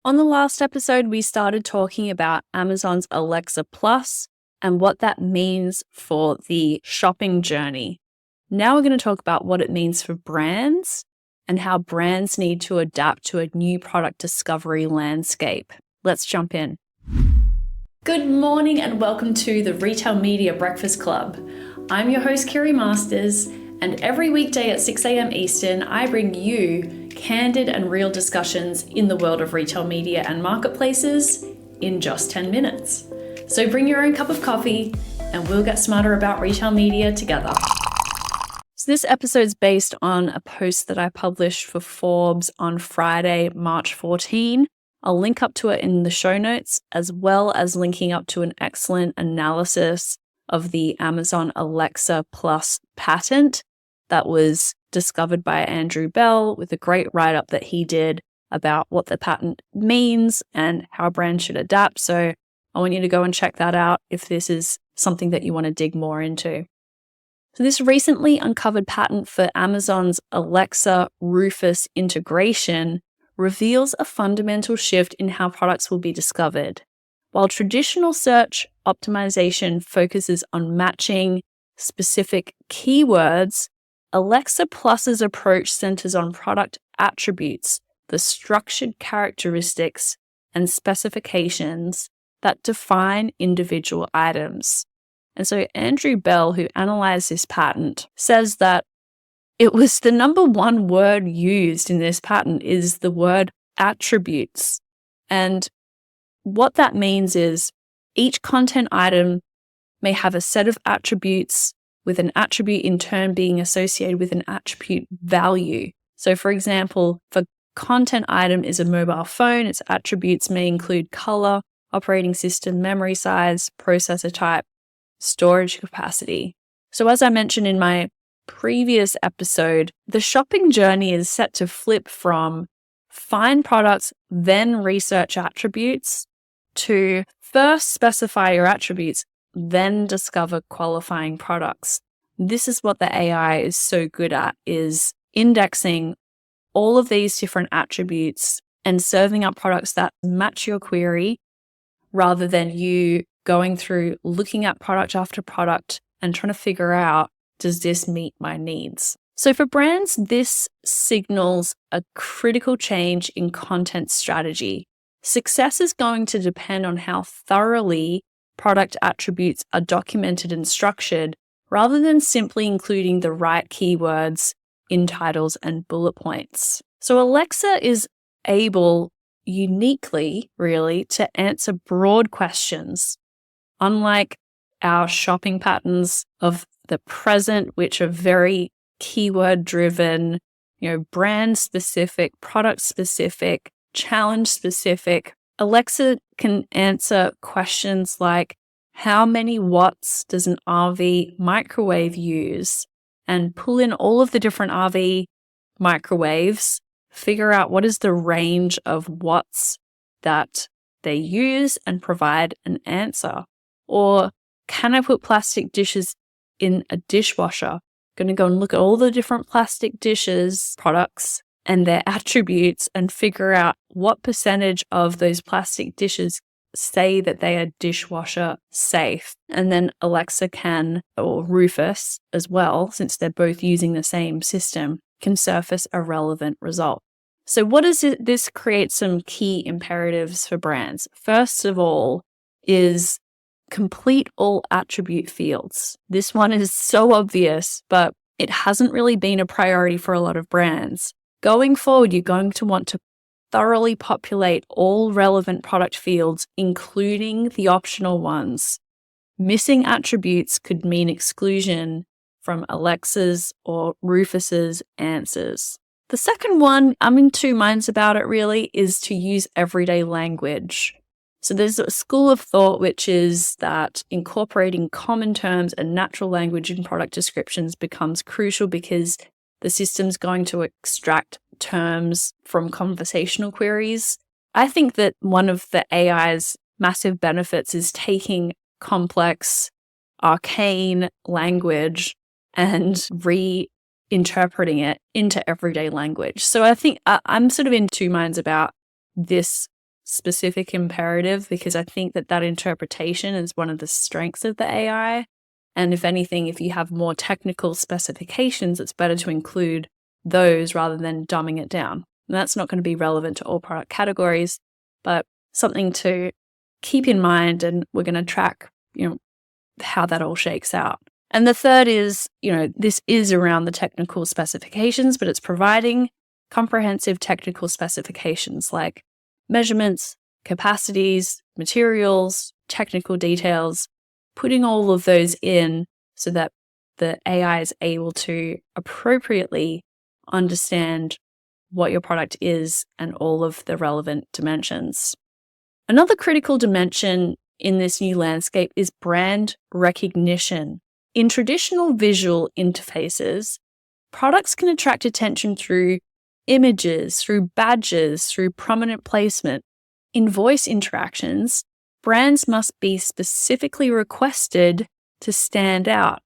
On the last episode, we started talking about Amazon's Alexa Plus and what that means for the shopping journey. Now we're going to talk about what it means for brands and how brands need to adapt to a new product discovery landscape. Let's jump in. Good morning and welcome to the Retail Media Breakfast Club. I'm your host, Kiri Masters, and every weekday at 6 a.m. Eastern, I bring you candid and real discussions in the world of retail media and marketplaces in just 10 minutes. So bring your own cup of coffee and we'll get smarter about retail media together. So this episode is based on a post that I published for Forbes on Friday, March 14. I'll link up to it in the show notes, as well as linking up to an excellent analysis of the Amazon Alexa Plus patent that was discovered by Andrew Bell, with a great write-up that he did about what the patent means and how brands should adapt. So I want you to go and check that out if this is something that you want to dig more into. So this recently uncovered patent for Amazon's Alexa Rufus integration reveals a fundamental shift in how products will be discovered. While traditional search optimization focuses on matching specific keywords, Alexa Plus's approach centers on product attributes, the structured characteristics and specifications that define individual items. And so Andrew Bell, who analyzed this patent, says that it was the number one word used in this patent is the word attributes. And what that means is each content item may have a set of attributes, with an attribute in turn being associated with an attribute value. So for example, if a content item is a mobile phone, its attributes may include color, operating system, memory size, processor type, storage capacity. So as I mentioned in my previous episode, the shopping journey is set to flip from find products, then research attributes, to first specify your attributes, then discover qualifying products. This is what the AI is so good at, is indexing all of these different attributes and serving up products that match your query, rather than you going through looking at product after product and trying to figure out, does this meet my needs? So for brands, this signals a critical change in content strategy. Success is going to depend on how thoroughly product attributes are documented and structured, rather than simply including the right keywords in titles and bullet points. So Alexa is able uniquely, really, to answer broad questions, unlike our shopping patterns of the present, which are very keyword driven, brand specific, product specific, challenge specific. Alexa can answer questions like, how many watts does an RV microwave use? And pull in all of the different RV microwaves, figure out what is the range of watts that they use and provide an answer. Or can I put plastic dishes in a dishwasher? Going to go and look at all the different plastic dishes products and their attributes and figure out what percentage of those plastic dishes say that they are dishwasher safe. And then Alexa can, or Rufus as well, since they're both using the same system, can surface a relevant result. So what does this create? Some key imperatives for brands. First of all is complete all attribute fields. This one is so obvious, but it hasn't really been a priority for a lot of brands. Going forward, you're going to want to thoroughly populate all relevant product fields, including the optional ones. Missing attributes could mean exclusion from Alexa's or Rufus's answers. The second one, I'm in two minds about it really, is to use everyday language. So there's a school of thought which is that incorporating common terms and natural language in product descriptions becomes crucial because the system's going to extract terms from conversational queries. I think that one of the AI's massive benefits is taking complex, arcane language and reinterpreting it into everyday language. So I think I'm sort of in two minds about this specific imperative because I think that interpretation is one of the strengths of the AI. And if anything, if you have more technical specifications, it's better to include those rather than dumbing it down. And that's not going to be relevant to all product categories, but something to keep in mind, and we're going to track, how that all shakes out. And the third is, this is around the technical specifications, but it's providing comprehensive technical specifications like measurements, capacities, materials, technical details, putting all of those in so that the AI is able to appropriately understand what your product is and all of the relevant dimensions. Another critical dimension in this new landscape is brand recognition. In traditional visual interfaces, products can attract attention through images, through badges, through prominent placement. In voice interactions, brands must be specifically requested to stand out.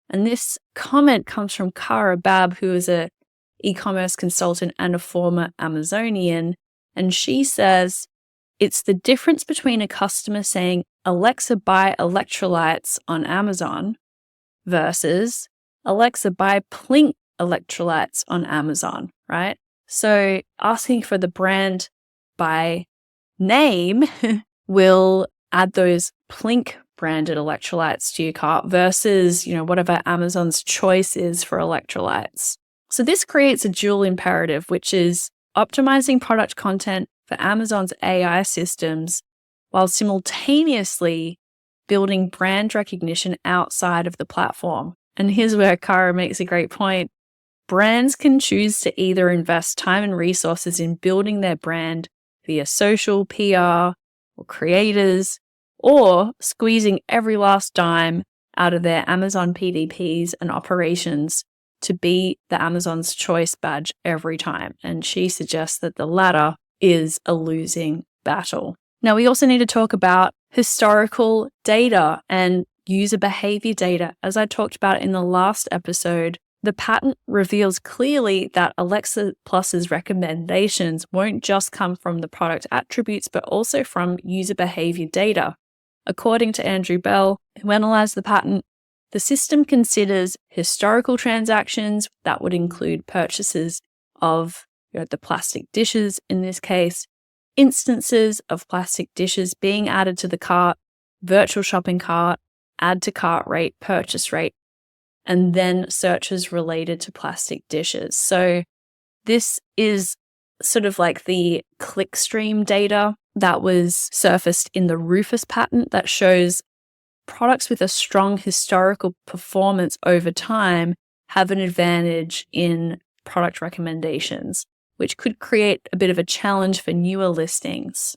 And this comment comes from Cara Bab, who is an e-commerce consultant and a former Amazonian. And she says, it's the difference between a customer saying, Alexa, buy electrolytes on Amazon versus Alexa, buy Plink electrolytes on Amazon, right? So asking for the brand by name will add those Plink branded electrolytes to your cart versus, whatever Amazon's choice is for electrolytes. So this creates a dual imperative, which is optimizing product content for Amazon's AI systems while simultaneously building brand recognition outside of the platform. And here's where Cara makes a great point. Brands can choose to either invest time and resources in building their brand via social, PR, or creators, or squeezing every last dime out of their Amazon PDPs and operations to be the Amazon's choice badge every time. And she suggests that the latter is a losing battle. Now, we also need to talk about historical data and user behavior data. As I talked about in the last episode, the patent reveals clearly that Alexa Plus's recommendations won't just come from the product attributes, but also from user behavior data. According to Andrew Bell, who analyzed the patent, the system considers historical transactions that would include purchases of the plastic dishes in this case, instances of plastic dishes being added to the cart, virtual shopping cart, add to cart rate, purchase rate, and then searches related to plastic dishes. So this is sort of like the clickstream data that was surfaced in the Rufus patent that shows products with a strong historical performance over time have an advantage in product recommendations, which could create a bit of a challenge for newer listings.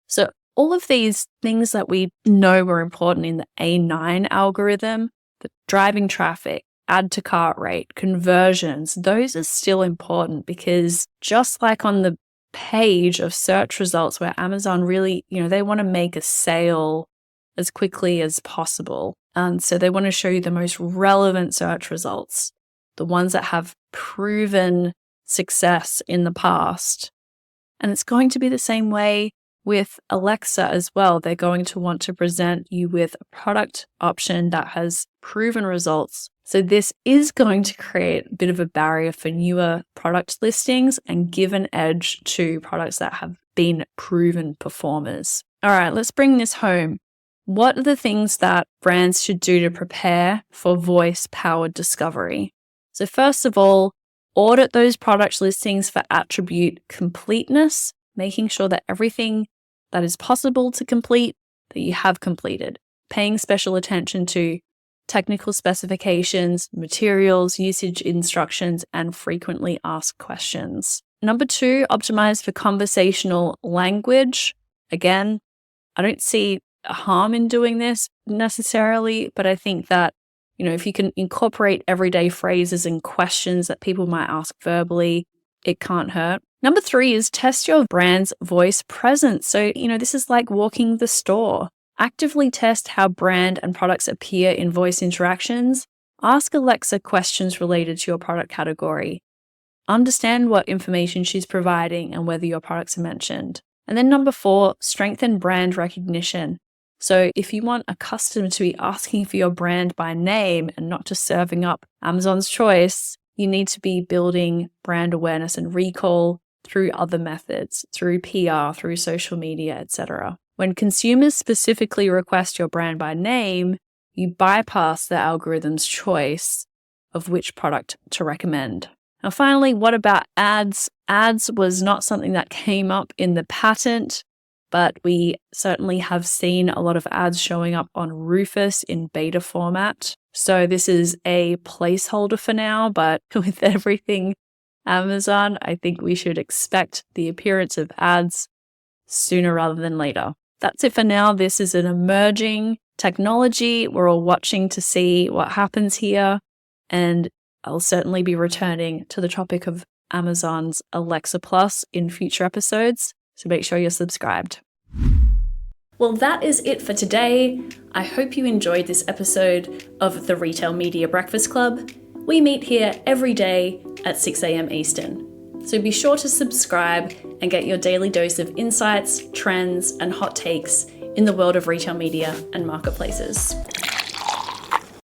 So all of these things that we know were important in the A9 algorithm, the driving traffic, add to cart rate, conversions, those are still important because just like on the page of search results where Amazon really, they want to make a sale as quickly as possible. And so they want to show you the most relevant search results, the ones that have proven success in the past. And it's going to be the same way with Alexa as well. They're going to want to present you with a product option that has proven results. So this is going to create a bit of a barrier for newer product listings and give an edge to products that have been proven performers. All right, let's bring this home. What are the things that brands should do to prepare for voice-powered discovery? So first of all, audit those product listings for attribute completeness, making sure that everything that is possible to complete, that you have completed. Paying special attention to technical specifications, materials, usage instructions, and frequently asked questions. Number 2, optimize for conversational language. Again, I don't see a harm in doing this necessarily, but I think that, if you can incorporate everyday phrases and questions that people might ask verbally, it can't hurt. Number 3 is test your brand's voice presence. So, this is like walking the store. Actively test how brand and products appear in voice interactions. Ask Alexa questions related to your product category. Understand what information she's providing and whether your products are mentioned. And then number 4, strengthen brand recognition. So if you want a customer to be asking for your brand by name and not just serving up Amazon's choice, you need to be building brand awareness and recall through other methods, through PR, through social media, etc. When consumers specifically request your brand by name, you bypass the algorithm's choice of which product to recommend. Now, finally, what about ads? Ads was not something that came up in the patent, but we certainly have seen a lot of ads showing up on Rufus in beta format. So this is a placeholder for now, but with everything Amazon, I think we should expect the appearance of ads sooner rather than later. That's it for now. This is an emerging technology. We're all watching to see what happens here, and I'll certainly be returning to the topic of Amazon's Alexa Plus in future episodes, so make sure you're subscribed. Well, that is it for today. I hope you enjoyed this episode of the Retail Media Breakfast Club. We meet here every day at 6 a.m. Eastern. So be sure to subscribe and get your daily dose of insights, trends, and hot takes in the world of retail media and marketplaces.